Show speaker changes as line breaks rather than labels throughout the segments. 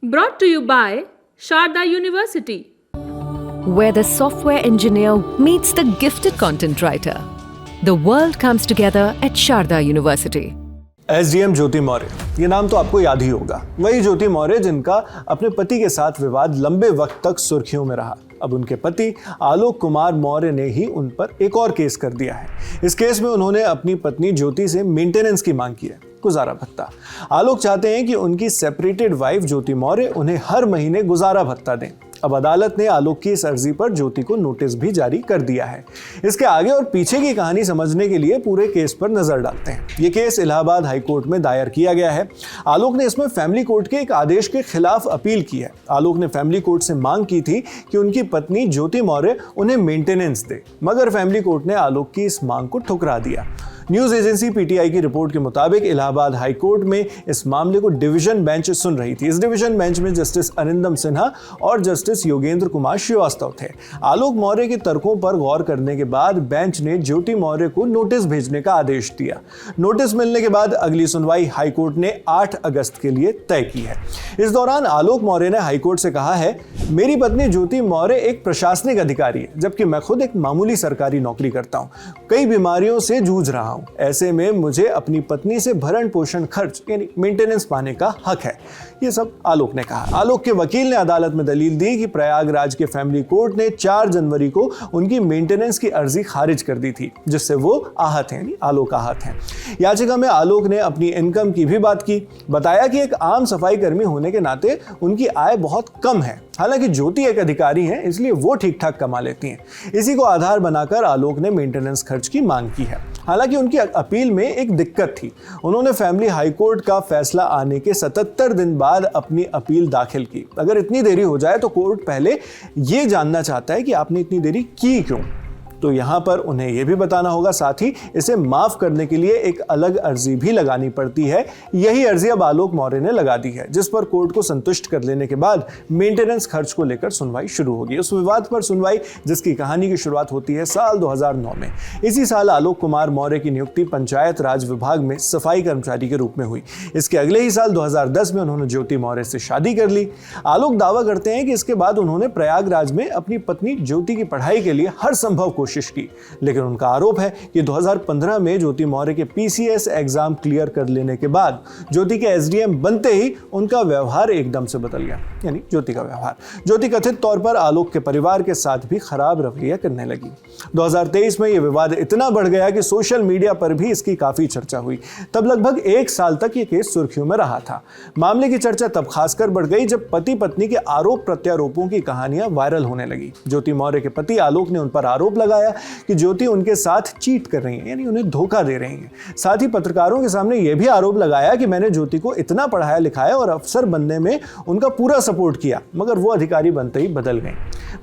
Brought to you by Sharda University,
where the software engineer meets the gifted content writer. The world comes together at Sharda University.
SDM Jyoti Maurya, ये नाम तो आपको याद ही होगा। वही ज्योति मौर्य जिनका अपने पति के साथ विवाद लंबे वक्त तक सुर्खियों में रहा। अब उनके पति आलोक कुमार मौर्य ने ही उन पर एक और केस कर दिया है। इस केस में उन्होंने अपनी पत्नी ज्योति से मेंटेनेंस की मांग की है, गुजारा भत्ता। आलोक चाहते हैं कि उनकी सेपरेटेड वाइफ ज्योति मौर्य उन्हें हर महीने गुजारा भत्ता दें। अब अदालत ने आलोक की इस अर्जी पर ज्योति को नोटिस भी जारी कर दिया है। इसके आगे और पीछे की कहानी समझने के लिए पूरे केस पर नजर डालते हैं। ये केस इलाहाबाद हाई कोर्ट में दायर किया गया है। आलोक ने इसमें फैमिली कोर्ट के एक आदेश के खिलाफ अपील की है। आलोक ने फैमिली कोर्ट से मांग की थी कि उनकी पत्नी ज्योति मौर्य उन्हें मेंटेनेंस दे, मगर फैमिली कोर्ट ने आलोक की इस मांग को ठुकरा दिया। न्यूज एजेंसी पीटीआई की रिपोर्ट के मुताबिक इलाहाबाद हाई कोर्ट में इस मामले को डिवीजन बेंच सुन रही थी। इस डिवीजन बेंच में जस्टिस अरिंदम सिन्हा और जस्टिस योगेंद्र कुमार श्रीवास्तव थे। आलोक मौर्य के तर्कों पर गौर करने के बाद बेंच ने ज्योति मौर्य को नोटिस भेजने का आदेश दिया। नोटिस मिलने के बाद अगली सुनवाई हाई कोर्ट ने 8 अगस्त के लिए तय की है। इस दौरान आलोक मौर्य ने हाई कोर्ट से कहा है, मेरी पत्नी ज्योति मौर्य एक प्रशासनिक अधिकारी है, जबकि मैं खुद एक मामूली सरकारी नौकरी करता हूँ। कई बीमारियों से जूझ रहा हूँ। ऐसे में मुझे अपनी पत्नी से भरण पोषण खर्च यानी मेंटेनेंस पाने का हक है। ये सब आलोक ने कहा। आलोक के वकील ने अदालत में दलील दी कि प्रयागराज के फैमिली कोर्ट ने 4 जनवरी को उनकी मेंटेनेंस की अर्जी खारिज कर दी थी, जिससे वो आहत हैं, आलोक आहत हैं। याचिका में आलोक ने अपनी इनकम की भी बात की। बताया कि एक आम सफाई कर्मी होने के नाते उनकी आय बहुत कम है। हालांकि ज्योति एक अधिकारी हैं, इसलिए वो ठीक ठाक कमा लेती हैं। इसी को आधार बनाकर आलोक ने मेंटेनेंस खर्च की मांग की है। हालांकि उनकी अपील में एक दिक्कत थी। उन्होंने फैमिली हाई कोर्ट का फैसला आने के 77 दिन बाद अपनी अपील दाखिल की। अगर इतनी देरी हो जाए तो कोर्ट पहले ये जानना चाहता है कि आपने इतनी देरी की क्यों। तो यहाँ पर उन्हें यह भी बताना होगा, साथ ही इसे माफ करने के लिए एक अलग अर्जी भी लगानी पड़ती है। यही अर्जी अब आलोक मौर्य ने लगा दी है, जिस पर कोर्ट को संतुष्ट कर लेने के बाद मेंटेनेंस खर्च को लेकर सुनवाई शुरू होगी। उस विवाद पर सुनवाई जिसकी कहानी की शुरुआत होती है साल 2009 में। इसी साल आलोक कुमार मौर्य की नियुक्ति पंचायत राज विभाग में सफाई कर्मचारी के रूप में हुई। इसके अगले ही साल 2010 में उन्होंने ज्योति मौर्य से शादी कर ली। आलोक दावा करते हैं कि इसके बाद उन्होंने प्रयागराज में अपनी पत्नी ज्योति की पढ़ाई के लिए हर संभव कोशिश की, लेकिन उनका आरोप है कि 2015 में ज्योति मौर्य के पीसीएस एग्जाम क्लियर कर लेने के बाद ज्योति के एसडीएम बनते ही उनका व्यवहार एकदम से बदल गया, यानी ज्योति का व्यवहार। ज्योति कथित तौर पर आलोक के परिवार के साथ भी खराब रवैया करने लगी। 2023 में यह विवाद इतना बढ़ गया कि सोशल मीडिया पर भी इसकी काफी चर्चा हुई। तब लगभग 1 साल तक यह केस सुर्खियों में रहा था। मामले की चर्चा तब खासकर बढ़ गई जब पति पत्नी के आरोप प्रत्यारोपों की कहानियां वायरल होने लगी। ज्योति मौर्य के पति आलोक ने उन पर आरोप लगाया कि ज्योति उनके साथ चीट कर रही है, यानी उन्हें धोखा दे रही है। साथ ही पत्रकारों के सामने यह भी आरोप लगाया कि मैंने ज्योति को इतना पढ़ाया लिखाया और अफसर बनने में उनका पूरा सपोर्ट किया, मगर वो अधिकारी बनते ही बदल गए।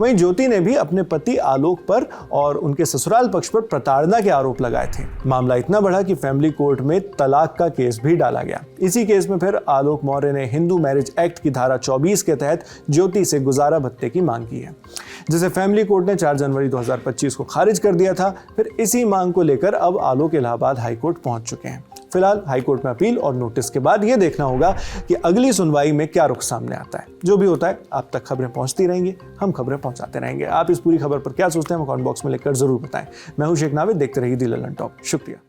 वहीं ज्योति ने भी अपने पति आलोक पर और उनके ससुराल पक्ष पर प्रताड़ना के आरोप लगाए थे। मामला इतना बढ़ा कि फैमिली कोर्ट में तलाक का केस भी डाला गया। इसी केस में फिर आलोक मौर्य ने हिंदू मैरिज एक्ट की धारा 24 के तहत ज्योति से गुजारा भत्ते की मांग की है, जिसे फैमिली कोर्ट ने 4 जनवरी 2025 को खारिज कर दिया था। फिर इसी मांग को लेकर अब आलोक इलाहाबाद हाईकोर्ट पहुंच चुके हैं। फिलहाल हाईकोर्ट में अपील और नोटिस के बाद यह देखना होगा कि अगली सुनवाई में क्या रुख सामने आता है। जो भी होता है आप तक खबरें पहुंचती रहेंगी, हम खबरें पहुंचाते रहेंगे। आप इस पूरी खबर पर क्या सोचते हैं कमेंट बॉक्स में लिखकर जरूर बताएं। मैं हूं शेख नाविद, देखते रहिए दी ललन टॉप। शुक्रिया।